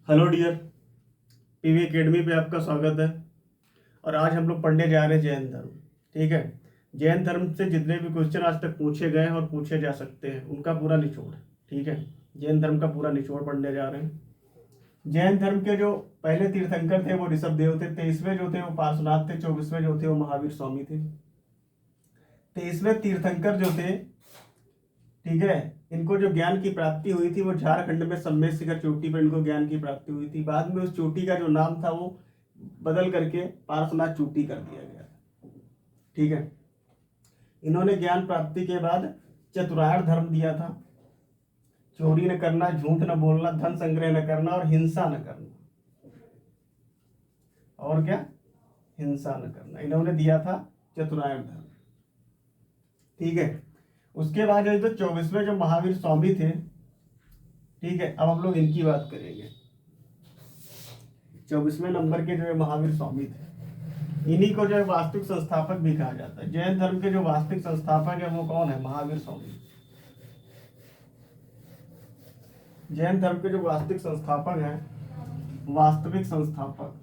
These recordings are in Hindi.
हेलो डियर, पीवी एकेडमी पे आपका स्वागत है। और आज हम लोग पढ़ने जा रहे हैं जैन धर्म। ठीक है। जैन धर्म से जितने भी क्वेश्चन आज तक पूछे गए हैं और पूछे जा सकते हैं उनका पूरा निचोड़। ठीक है। जैन धर्म का पूरा निचोड़ पढ़ने जा रहे हैं। जैन धर्म के जो पहले तीर्थंकर थे वो ऋषभदेव थे। 23वें जो थे वो पार्श्वनाथ थे। 24वें जो थे वो महावीर स्वामी थे। 23वें तीर्थंकर जो थे, ठीक है, इनको जो ज्ञान की प्राप्ति हुई थी वो झारखंड में सम्मेद शिखर चोटी पर इनको ज्ञान की प्राप्ति हुई थी। बाद में उस चोटी का जो नाम था वो बदल करके पार्श्वनाथ चोटी कर दिया गया। ठीक है। इन्होंने ज्ञान प्राप्ति के बाद चतुरार्य धर्म दिया था। चोरी न करना, झूठ न बोलना, धन संग्रह न करना और हिंसा न करना। और क्या? हिंसा न करना इन्होंने दिया था चतुरार्य धर्म। ठीक है। उसके बाद जो 24वें जो महावीर स्वामी थे, ठीक है, अब हम लोग इनकी बात करेंगे। 24वें नंबर के जो महावीर स्वामी थे, इन्हीं को जो है वास्तविक संस्थापक भी कहा जाता है। जैन धर्म के जो वास्तविक संस्थापक है वो कौन है? महावीर स्वामी। जैन धर्म के जो वास्तविक संस्थापक है, वास्तविक संस्थापक,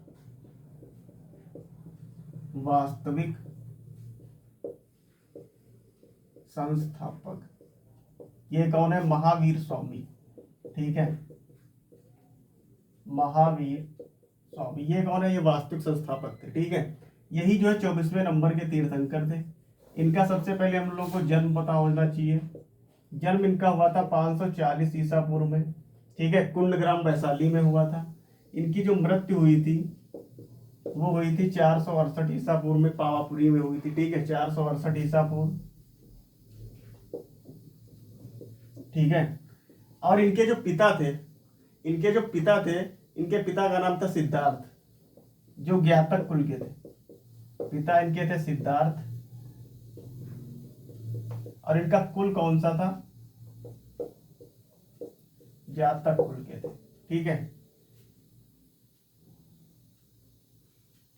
वास्तविक संस्थापक ये कौन है? महावीर स्वामी। ठीक है, महावीर स्वामी ये कौन है? ये वास्तविक संस्थापक थे। ठीक है। यही जो है 24वें नंबर के तीर्थंकर थे। इनका सबसे पहले हम लोग को जन्म पता होना चाहिए। जन्म इनका हुआ था 540 ईसा पूर्व में। ठीक है, कुंडग्राम वैशाली में हुआ था। इनकी जो मृत्यु हुई थी वो हुई थी 468 ईसा पूर्व में, पावापुरी में हुई थी। ठीक है, 468 ईसा पूर्व। ठीक है। और इनके जो पिता थे, इनके पिता का नाम था सिद्धार्थ, जो ज्ञातक कुल के थे। पिता इनके थे सिद्धार्थ और इनका कुल कौन सा था? ज्ञातक कुल के थे। ठीक है।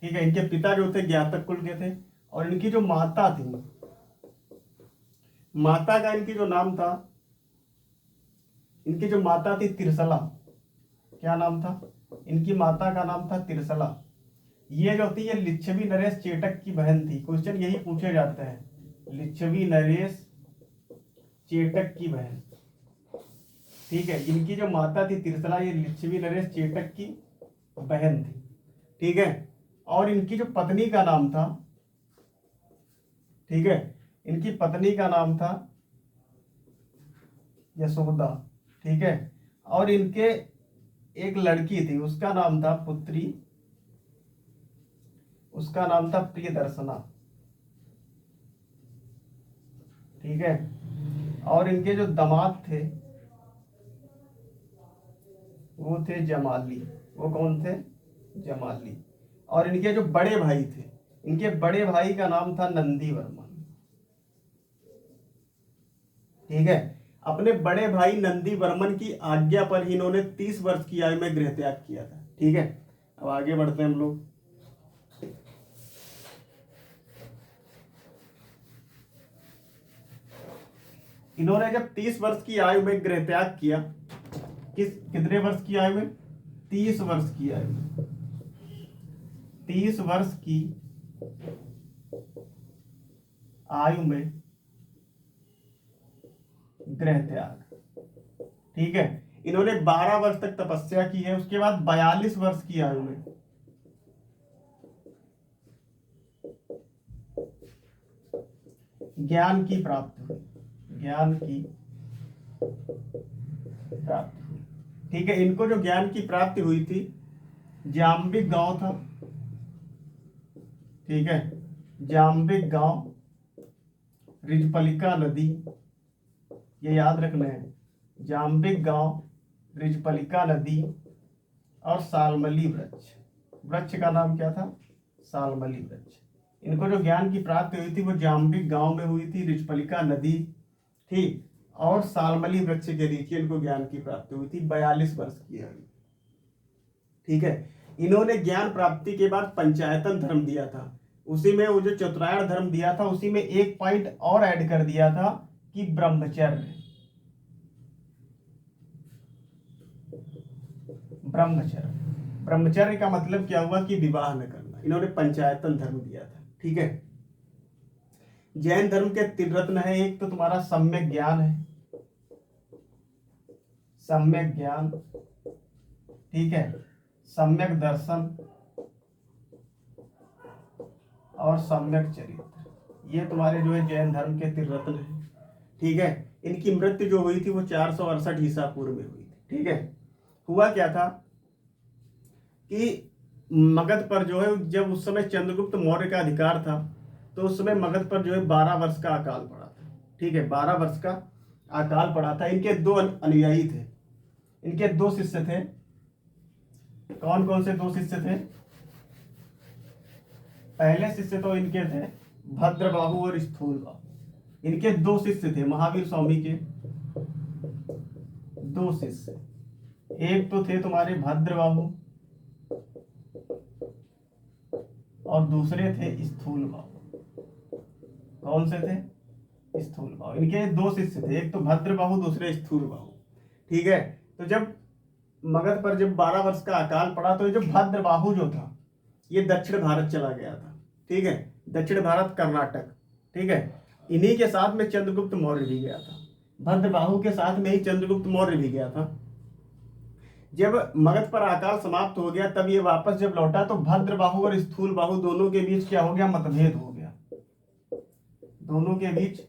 ठीक है, इनके पिता जो थे ज्ञातक कुल के थे। और इनकी जो माता थी, माता का इनकी जो नाम था, इनकी जो माता थी तिरसला। क्या नाम था? इनकी माता का नाम था तिरसला। ये जो थी ये लिच्छवी नरेश चेटक की बहन थी। क्वेश्चन यही पूछे जाते हैं, लिच्छवी नरेश चेटक की बहन। ठीक है, इनकी जो माता थी तिरसला, ये लिच्छवी नरेश चेटक की बहन थी। ठीक है। और इनकी जो पत्नी का नाम था, ठीक है, इनकी पत्नी का नाम था यशोदा। ठीक है। और इनके एक लड़की थी, उसका नाम था पुत्री, उसका नाम था प्रियदर्शना। ठीक है। और इनके जो दामाद थे वो थे जमाली। वो कौन थे? जमाली। और इनके जो बड़े भाई थे, इनके बड़े भाई का नाम था नंदी वर्मन। ठीक है। अपने बड़े भाई नंदी वर्मन की आज्ञा पर ही इन्होंने 30 वर्ष की आयु में गृह त्याग किया था। ठीक है। अब आगे बढ़ते हैं हम लोग। इन्होंने जब 30 वर्ष की आयु में गृह त्याग किया, कितने वर्ष की आयु में? 30 वर्ष की आयु में। 30 वर्ष की आयु में गृह त्याग। ठीक है। इन्होंने 12 वर्ष तक तपस्या की है। उसके बाद 42 वर्ष की आयु में ज्ञान की प्राप्ति हुई। ज्ञान की प्राप्ति हुई। ठीक है। इनको जो ज्ञान की प्राप्ति हुई थी, जाम्बिक गांव था। ठीक है, जाम्बिक गांव, रिजपलिका नदी, ये याद रखना है। जाम्बिक गांव, रिजपलिका नदी और सालमली वृक्ष। वृक्ष का नाम क्या था? सालमली वृक्ष। इनको जो ज्ञान की प्राप्ति हुई थी वो जाम्बिक गांव में हुई थी, रिजपलिका नदी थी और सालमली वृक्ष के नीचे इनको ज्ञान की प्राप्ति हुई थी। 42 वर्ष की आयु। ठीक है। इन्होंने ज्ञान प्राप्ति के बाद पंचायतन धर्म दिया था। उसी में वो जो चतुरायण धर्म दिया था उसी में एक पॉइंट और ऐड कर दिया था कि ब्रह्मचर्य। ब्रह्मचर्य। ब्रह्मचर्य का मतलब क्या हुआ कि विवाह न करना। इन्होंने पंचायतन धर्म दिया था। ठीक है। जैन धर्म के 3 रत्न है। एक तो तुम्हारा सम्यक ज्ञान है, सम्यक ज्ञान, ठीक है, सम्यक दर्शन और सम्यक चरित्र। ये तुम्हारे जो है जैन धर्म के 3 रत्न है। ठीक है। इनकी मृत्यु जो हुई थी वो 468 ईसा पूर्व में हुई थी। ठीक है। हुआ क्या था कि मगध पर जो है, जब उस समय चंद्रगुप्त मौर्य का अधिकार था, तो उस समय मगध पर जो है 12 वर्ष का अकाल पड़ा था। ठीक है, 12 वर्ष का अकाल पड़ा था। इनके 2 अनुयायी थे, इनके 2 शिष्य थे। कौन कौन से 2 शिष्य थे? पहले शिष्य तो इनके थे भद्रबाहु और स्थूलबाहु। इनके 2 शिष्य थे, महावीर स्वामी के 2 शिष्य। एक तो थे तुम्हारे भद्रबाहु और दूसरे थे स्थूलबाहु। कौन से थे? स्थूलबाहु। इनके 2 शिष्य थे, एक तो भद्रबाहु, दूसरे स्थूलबाहु। ठीक है। तो जब मगध पर जब 12 वर्ष का अकाल पड़ा, तो ये जो भद्रबाहु जो था ये दक्षिण भारत चला गया था। ठीक है, दक्षिण भारत, कर्नाटक। ठीक है। इन्हीं के साथ में चंद्रगुप्त मौर्य भी गया था। भद्रबाहु के साथ में ही चंद्रगुप्त मौर्य भी गया था। जब मगध पर अकाल समाप्त हो गया, तब ये वापस जब लौटा, तो भद्रबाहु और स्थूलबाहु दोनों के बीच क्या हो गया? मतभेद हो गया, दोनों के बीच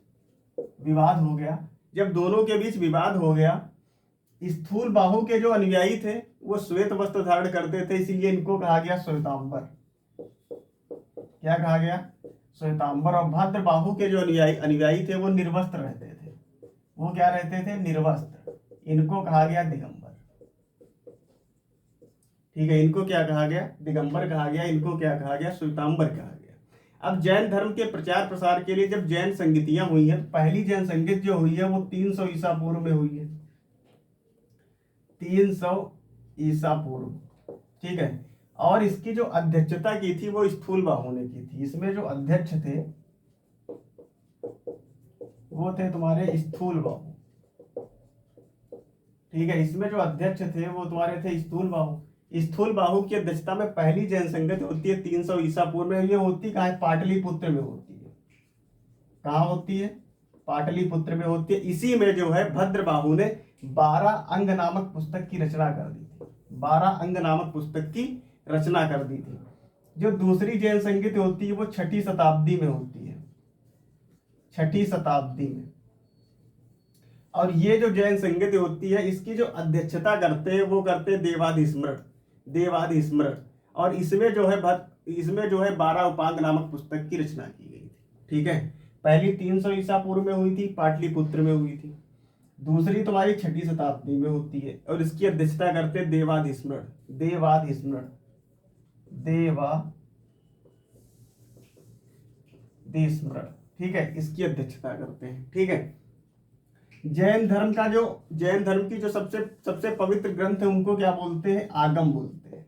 विवाद हो गया। जब दोनों के बीच विवाद हो गया, स्थूलबाहु के जो अनुयायी थे वो श्वेत वस्त्र धारण करते थे, इसीलिए इनको कहा गया श्वेतांबर। क्या कहा गया? श्वेतांबर। और भद्रबाहु के जो अनुयायी थे वो निर्वस्त्र रहते थे। वो क्या रहते थे? निर्वस्त्र। इनको कहा गया दिगंबर। ठीक है, इनको क्या कहा गया? दिगंबर कहा गया। इनको क्या कहा गया? श्वेतांबर कहा गया। अब जैन धर्म के प्रचार प्रसार के लिए जब जैन संगतियां हुई हैं, तो पहली जैन संगत जो हुई है वो 300 ईसा पूर्व में हुई है। 300 ईसा पूर्व। ठीक है। और इसकी जो अध्यक्षता की थी वो स्थूलबाहु ने की थी। इसमें जो अध्यक्ष थे वो थे तुम्हारे स्थूलबाहु। ठीक है, इसमें जो अध्यक्ष थे वो तुम्हारे थे स्थूलबाहु। स्थूलबाहु की अध्यक्षता में पहली जैन संगत होती है 300 ईसा पूर्व में। ये होती कहाँ है? पाटलिपुत्र में होती है। कहाँ होती है? पाटलिपुत्र में होती है। इसी में जो है भद्रबाहु ने 12 अंग नामक पुस्तक की रचना कर दी थी। 12 अंग नामक पुस्तक की रचना कर दी थी। जो दूसरी जैन संगत होती है वो 6ठी शताब्दी में होती है, 6ठी शताब्दी में। और ये जो जैन संगत होती है, इसकी जो अध्यक्षता करते हैं वो करते हैं देवाधिस्मरण, देवाधिस्मरण। और इसमें जो है 12 उपांग नामक पुस्तक की रचना की गई थी। ठीक है। पहली 300 ईसा पूर्व में हुई थी, पाटलिपुत्र में हुई थी। दूसरी तुम्हारी 6ठी शताब्दी में होती है, और इसकी अध्यक्षता करते हैं देवाधिस्मरण, देवाधिस्मरण, देवाधिस्मरण। ठीक है, इसकी अध्यक्षता करते हैं। ठीक है। जैन धर्म की जो सबसे पवित्र ग्रंथ है उनको क्या बोलते हैं? आगम बोलते हैं।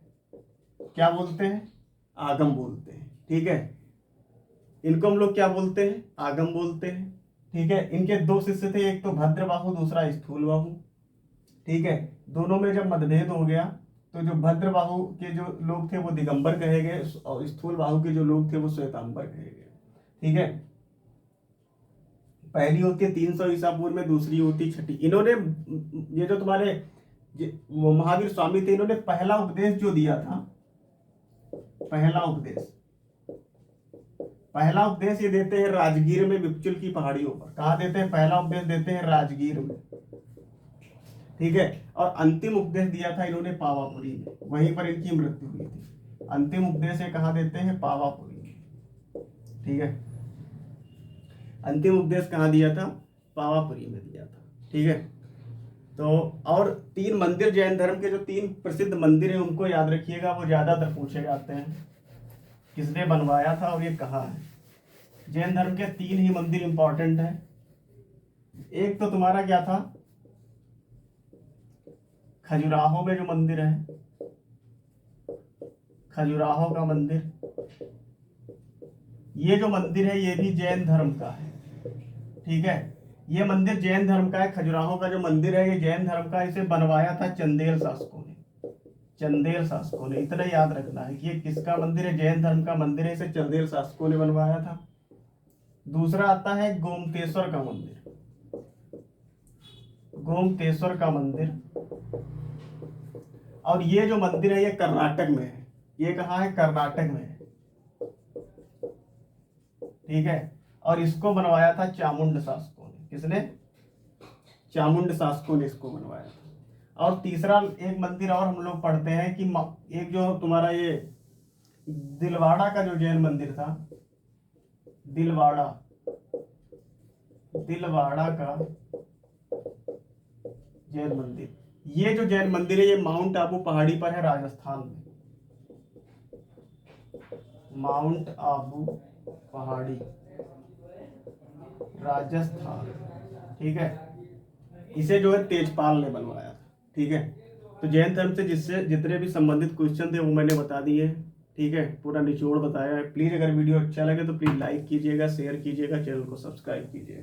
क्या बोलते हैं? आगम बोलते हैं। ठीक है, इनको हम लोग क्या बोलते हैं? आगम बोलते हैं। ठीक है। इनके 2 शिष्य थे, एक तो भद्रबाहु, दूसरा स्थूलबाहु। ठीक है। दोनों में जब मतभेद हो गया, तो जो भद्रबाहु के जो लोग थे वो दिगंबर कहे गए, और स्थूलबाहु के जो लोग थे वो श्वेतांबर कहे गए। ठीक है। पहली होती है 300 ईसा पूर्व में, दूसरी होती 6ठी। इन्होंने, ये जो तुम्हारे वो महावीर स्वामी थे, इन्होंने पहला उपदेश जो दिया था, पहला उपदेश ये देते हैं राजगीर में, विप्चुल की पहाड़ियों पर। कहाँ देते हैं? पहला उपदेश देते हैं राजगीर में। ठीक है। और अंतिम उपदेश दिया था इन्होंने पावापुरी में, वहीं पर इनकी मृत्यु हुई थी। अंतिम उपदेश ये कहाँ देते हैं? पावापुरी में। ठीक है, अंतिम उपदेश कहाँ दिया था? पावापुरी में दिया था। ठीक है। तो और 3 मंदिर, जैन धर्म के जो 3 प्रसिद्ध मंदिर हैं उनको याद रखिएगा, वो ज्यादातर पूछे जाते हैं। किसने बनवाया था और ये कहाँ है? जैन धर्म के 3 ही मंदिर इंपॉर्टेंट है। एक तो तुम्हारा क्या था? खजुराहो में जो मंदिर है, खजुराहो का मंदिर, ये जो मंदिर है ये भी जैन धर्म का है। ठीक है, ये मंदिर जैन धर्म का है। खजुराहो का जो मंदिर है ये जैन धर्म का। इसे बनवाया था चंदेल शासकों ने। चंदेल शासकों ने, इतना याद रखना है कि ये किसका मंदिर है, जैन धर्म का मंदिर है, इसे चंदेल शासकों ने बनवाया था। दूसरा आता है गोमतेश्वर का मंदिर, गोमतेश्वर का मंदिर, और ये जो मंदिर है ये कर्नाटक में है। ये कहाँ है, कर्नाटक में है, ठीक है। और इसको बनवाया था चामुंड शासकों ने। किसने, चामुंड शासकों ने इसको बनवाया था। और तीसरा एक मंदिर और हम लोग पढ़ते हैं कि एक जो तुम्हारा ये दिलवाड़ा का जो जैन मंदिर था, दिलवाड़ा, दिलवाड़ा का जैन मंदिर, ये जो जैन मंदिर है ये माउंट आबू पहाड़ी पर है, राजस्थान में। माउंट आबू पहाड़ी, राजस्थान, ठीक है। इसे जो है तेजपाल ने बनवाया था, ठीक है। तो जैन धर्म से जिससे जितने भी संबंधित क्वेश्चन थे वो मैंने बता दिए, ठीक है, पूरा निचोड़ बताया है। प्लीज़ अगर वीडियो अच्छा लगे तो प्लीज़ लाइक कीजिएगा, शेयर कीजिएगा, चैनल को सब्सक्राइब कीजिएगा।